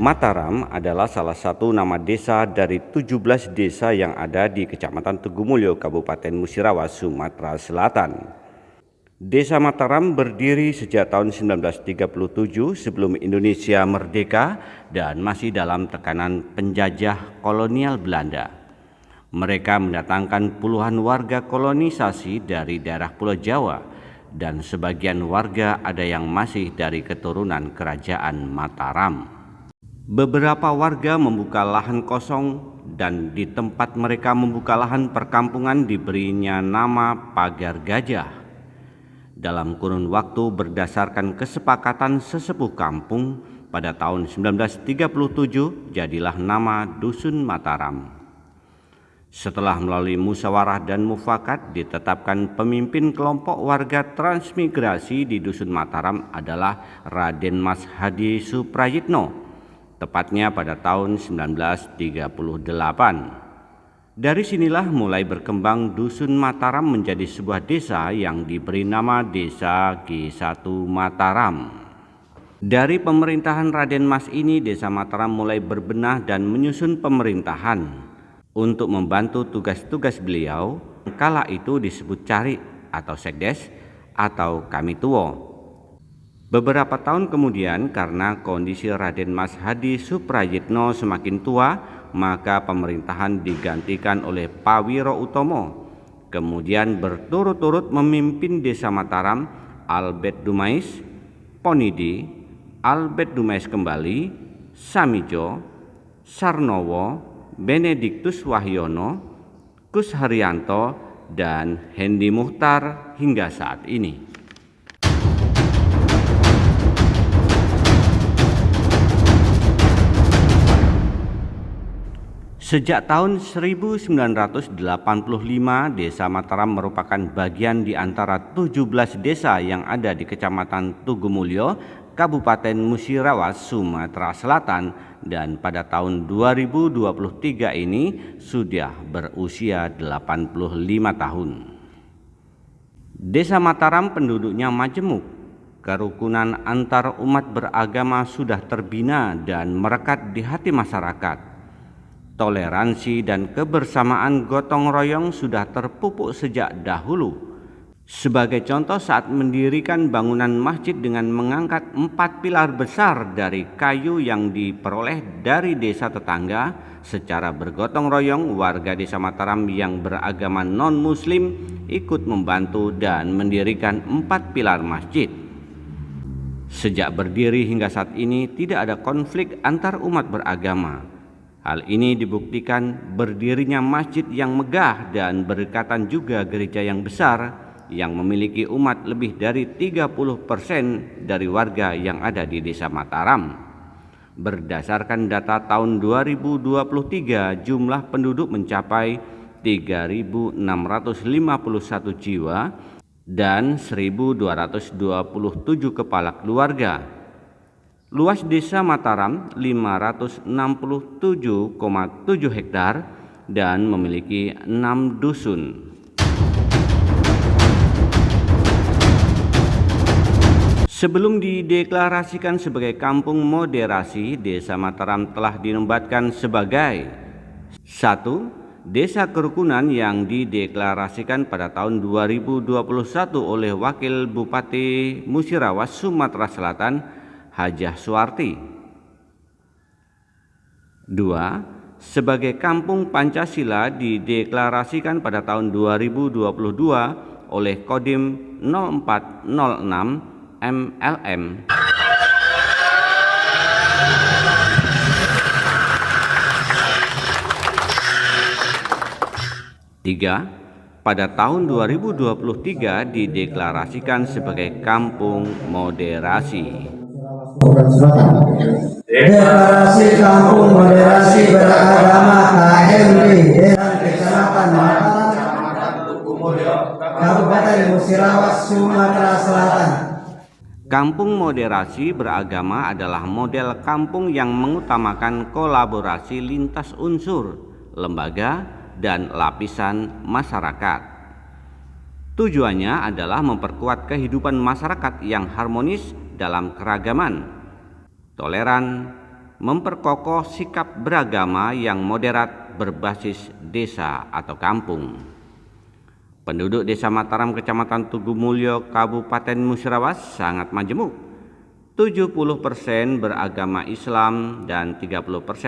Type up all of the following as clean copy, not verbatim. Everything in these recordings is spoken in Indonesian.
Mataram adalah salah satu nama desa dari 17 desa yang ada di Kecamatan Tugumulyo, Kabupaten Musirawas, Sumatera Selatan. Desa Mataram berdiri sejak tahun 1937 sebelum Indonesia merdeka dan masih dalam tekanan penjajah kolonial Belanda. Mereka mendatangkan puluhan warga kolonisasi dari daerah Pulau Jawa dan sebagian warga ada yang masih dari keturunan Kerajaan Mataram. Beberapa warga membuka lahan kosong dan di tempat mereka membuka lahan perkampungan diberinya nama Pagar Gajah. Dalam kurun waktu berdasarkan kesepakatan sesepuh kampung pada tahun 1937 jadilah nama Dusun Mataram. Setelah melalui musyawarah dan mufakat ditetapkan pemimpin kelompok warga transmigrasi di Dusun Mataram adalah Raden Mas Hadi Suprayitno, tepatnya pada tahun 1938. Dari sinilah mulai berkembang Dusun Mataram menjadi sebuah desa yang diberi nama Desa G1 Mataram. Dari pemerintahan Raden Mas ini, Desa Mataram mulai berbenah dan menyusun pemerintahan untuk membantu tugas-tugas beliau. Kala itu disebut Cari atau Sekdes atau Kamituwo. Beberapa tahun kemudian karena kondisi Raden Mas Hadi Suprayitno semakin tua, maka pemerintahan digantikan oleh Pawiro Utomo. Kemudian berturut-turut memimpin Desa Mataram Albert Dumais, Ponidi, Albert Dumais kembali, Samijo, Sarnowo, Benediktus Wahyono, Kus Haryanto, dan Hendi Muhtar hingga saat ini. Sejak tahun 1985, Desa Mataram merupakan bagian di antara 17 desa yang ada di Kecamatan Tugumulyo, Kabupaten Musirawas, Sumatera Selatan, dan pada tahun 2023 ini sudah berusia 85 tahun. Desa Mataram penduduknya majemuk. Kerukunan antar umat beragama sudah terbina dan merekat di hati masyarakat. Toleransi dan kebersamaan gotong royong sudah terpupuk sejak dahulu. Sebagai contoh, saat mendirikan bangunan masjid dengan mengangkat 4 pilar besar dari kayu yang diperoleh dari desa tetangga, secara bergotong royong warga Desa Mataram yang beragama non-muslim ikut membantu dan mendirikan 4 pilar masjid. Sejak berdiri hingga saat ini tidak ada konflik antar umat beragama. Hal ini dibuktikan berdirinya masjid yang megah dan berdekatan juga gereja yang besar yang memiliki umat lebih dari 30% dari warga yang ada di Desa Mataram. Berdasarkan data tahun 2023, jumlah penduduk mencapai 3.651 jiwa dan 1.227 kepala keluarga. Luas Desa Mataram 567,7 hektar dan memiliki 6 dusun. Sebelum dideklarasikan sebagai kampung moderasi, Desa Mataram telah dinobatkan sebagai 1. Desa kerukunan yang dideklarasikan pada tahun 2021 oleh Wakil Bupati Musirawas, Sumatera Selatan, Hajah Suwarti. 2. Sebagai kampung Pancasila dideklarasikan pada tahun 2022 oleh Kodim 0406 MLM. 3. Pada tahun 2023 dideklarasikan sebagai kampung moderasi. Deklarasi Kampung Moderasi Beragama KMB Desa Kecamatan Mataram, Kabupaten Musirawas, Sumatera Selatan. Kampung moderasi beragama adalah model kampung yang mengutamakan kolaborasi lintas unsur, lembaga, dan lapisan masyarakat. Tujuannya adalah memperkuat kehidupan masyarakat yang harmonis dalam keragaman, toleran, memperkokoh sikap beragama yang moderat berbasis desa atau kampung. Penduduk Desa Mataram, Kecamatan Tugumulyo, Kabupaten Musirawas sangat majemuk. 70% beragama Islam dan 30%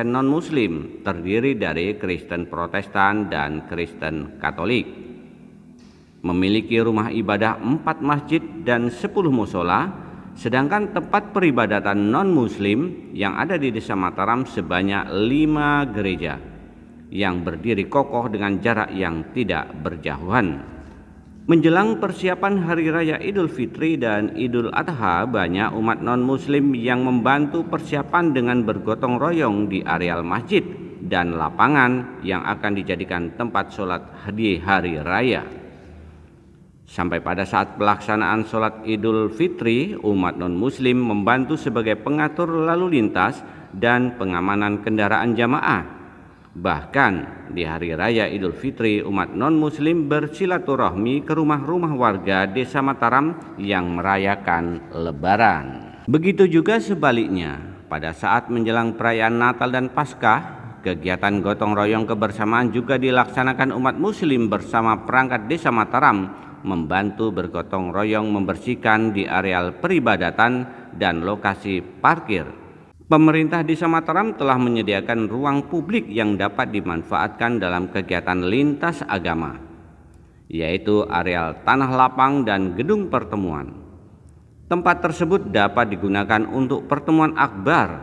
non-Muslim, terdiri dari Kristen Protestan dan Kristen Katolik. Memiliki rumah ibadah 4 masjid dan 10 musola, sedangkan tempat peribadatan non-Muslim yang ada di Desa Mataram sebanyak 5 gereja yang berdiri kokoh dengan jarak yang tidak berjauhan. Menjelang persiapan Hari Raya Idul Fitri dan Idul Adha, banyak umat non-Muslim yang membantu persiapan dengan bergotong royong di areal masjid dan lapangan yang akan dijadikan tempat sholat di Hari Raya. Sampai pada saat pelaksanaan sholat Idul Fitri, umat non-Muslim membantu sebagai pengatur lalu lintas dan pengamanan kendaraan jamaah. Bahkan di Hari Raya Idul Fitri, umat non-Muslim bersilaturahmi ke rumah-rumah warga Desa Mataram yang merayakan Lebaran. Begitu juga sebaliknya, pada saat menjelang perayaan Natal dan Paskah, kegiatan gotong royong kebersamaan juga dilaksanakan umat Muslim bersama perangkat Desa Mataram, membantu bergotong royong membersihkan di areal peribadatan dan lokasi parkir. Pemerintah Desa Mataram telah menyediakan ruang publik yang dapat dimanfaatkan dalam kegiatan lintas agama, yaitu areal tanah lapang dan gedung pertemuan. Tempat tersebut dapat digunakan untuk pertemuan akbar,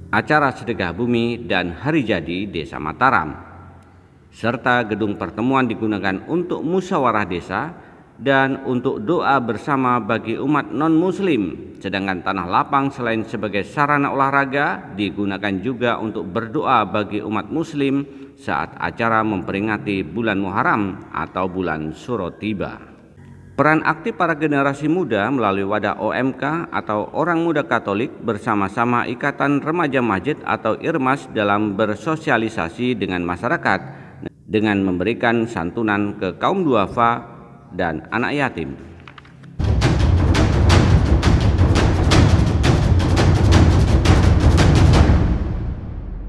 acara sedekah bumi dan hari jadi Desa Mataram, serta gedung pertemuan digunakan untuk musyawarah desa dan untuk doa bersama bagi umat non-Muslim. Sedangkan tanah lapang selain sebagai sarana olahraga digunakan juga untuk berdoa bagi umat Muslim saat acara memperingati bulan Muharram atau bulan Syuro tiba. Peran aktif para generasi muda melalui wadah OMK atau Orang Muda Katolik bersama-sama Ikatan Remaja Masjid atau IRMAS dalam bersosialisasi dengan masyarakat dengan memberikan santunan ke kaum duafa dan anak yatim.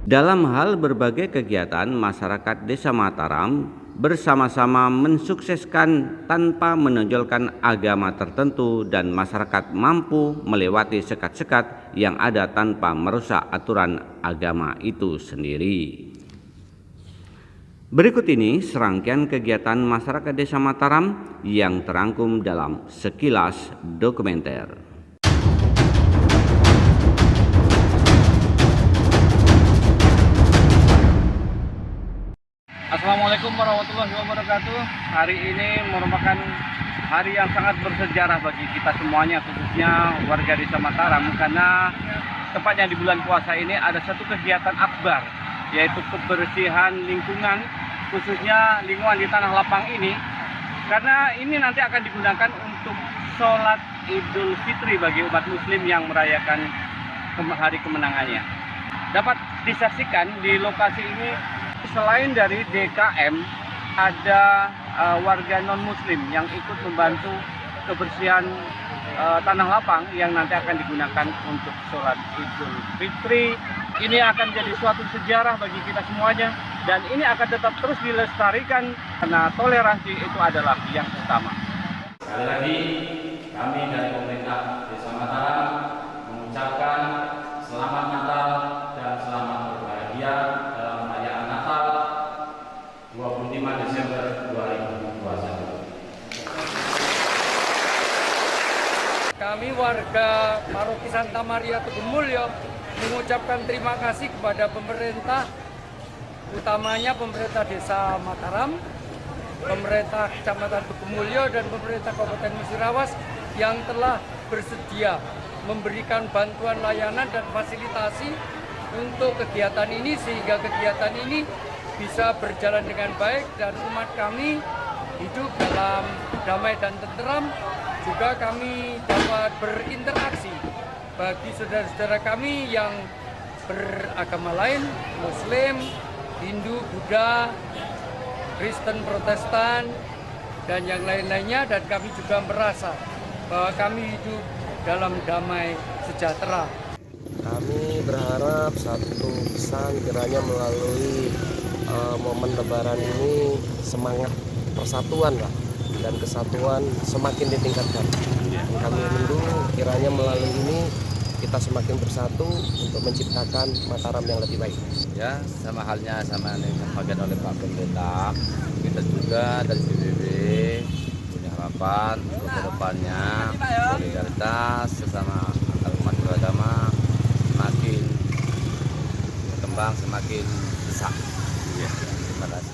Dalam hal berbagai kegiatan, masyarakat Desa Mataram bersama-sama mensukseskan tanpa menonjolkan agama tertentu dan masyarakat mampu melewati sekat-sekat yang ada tanpa merusak aturan agama itu sendiri. Berikut ini serangkaian kegiatan masyarakat Desa Mataram yang terangkum dalam sekilas dokumenter. Assalamualaikum warahmatullahi wabarakatuh. Hari ini merupakan hari yang sangat bersejarah bagi kita semuanya, khususnya warga Desa Mataram, karena tepatnya di bulan puasa ini ada satu kegiatan akbar, yaitu kebersihan lingkungan, khususnya lingkungan di tanah lapang ini, karena ini nanti akan digunakan untuk sholat Idul Fitri bagi umat Muslim yang merayakan hari kemenangannya. Dapat disaksikan di lokasi ini, selain dari DKM, ada warga non-Muslim yang ikut membantu kebersihan tanah lapang yang nanti akan digunakan untuk sholat Idul Fitri. Ini akan jadi suatu sejarah bagi kita semuanya, dan ini akan tetap terus dilestarikan karena toleransi itu adalah yang utama. Sekali lagi, kami dari pemerintah Desa Mataram mengucapkan selamat Natal dan selamat berbahagia dalam perayaan Natal 25 Desember 2021. Kami warga Paroki Santa Maria Tugumulyo mengucapkan terima kasih kepada pemerintah, utamanya pemerintah Desa Mataram, pemerintah Kecamatan Tugumulyo, dan pemerintah Kabupaten Musirawas yang telah bersedia memberikan bantuan layanan dan fasilitasi untuk kegiatan ini, sehingga kegiatan ini bisa berjalan dengan baik dan umat kami hidup dalam damai dan tenteram. Juga kami dapat berinteraksi bagi saudara-saudara kami yang beragama lain, Muslim, Hindu, Buddha, Kristen, Protestan, dan yang lain-lainnya, dan kami juga merasa bahwa kami hidup dalam damai sejahtera. Kami berharap satu pesan kiranya melalui momen Lebaran ini semangat persatuan lah dan kesatuan semakin ditingkatkan. Kami rindu kiranya melalui ini kita semakin bersatu untuk menciptakan Mataram yang lebih baik. Ya, sama halnya sama yang disampaikan oleh Pak Pendeta, kita juga dari PBB punya harapan untuk kedepannya solidaritas sesama umat beragama semakin berkembang, semakin besar. Terima kasih.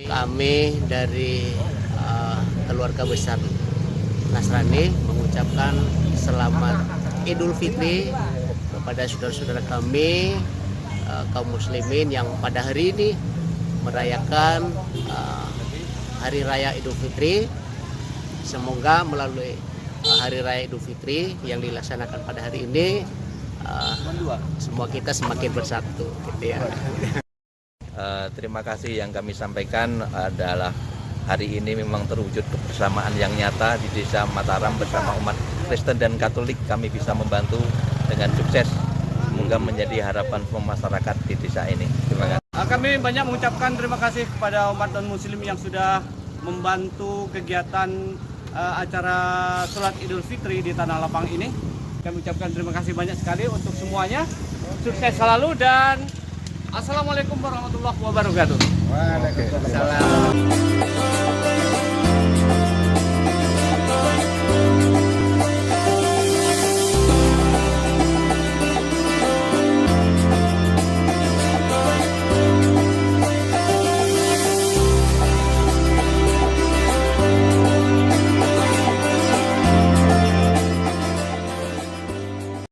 Kami dari keluarga besar Nasrani mengucapkan selamat Idul Fitri kepada saudara-saudara kami kaum muslimin yang pada hari ini merayakan Hari Raya Idul Fitri. Semoga melalui Hari Raya Idul Fitri yang dilaksanakan pada hari ini semua kita semakin bersatu gitu ya. Terima kasih yang kami sampaikan adalah hari ini memang terwujud kebersamaan yang nyata di Desa Mataram bersama umat Kristen dan Katolik. Kami bisa membantu dengan sukses. Semoga menjadi harapan semua masyarakat di desa ini. Terima kasih. Kami banyak mengucapkan terima kasih kepada umat non-muslim yang sudah membantu kegiatan acara sholat Idul Fitri di Tanah Lapang ini. Kami ucapkan terima kasih banyak sekali untuk semuanya. Sukses selalu dan Assalamualaikum warahmatullahi wabarakatuh. Waalaikumsalam.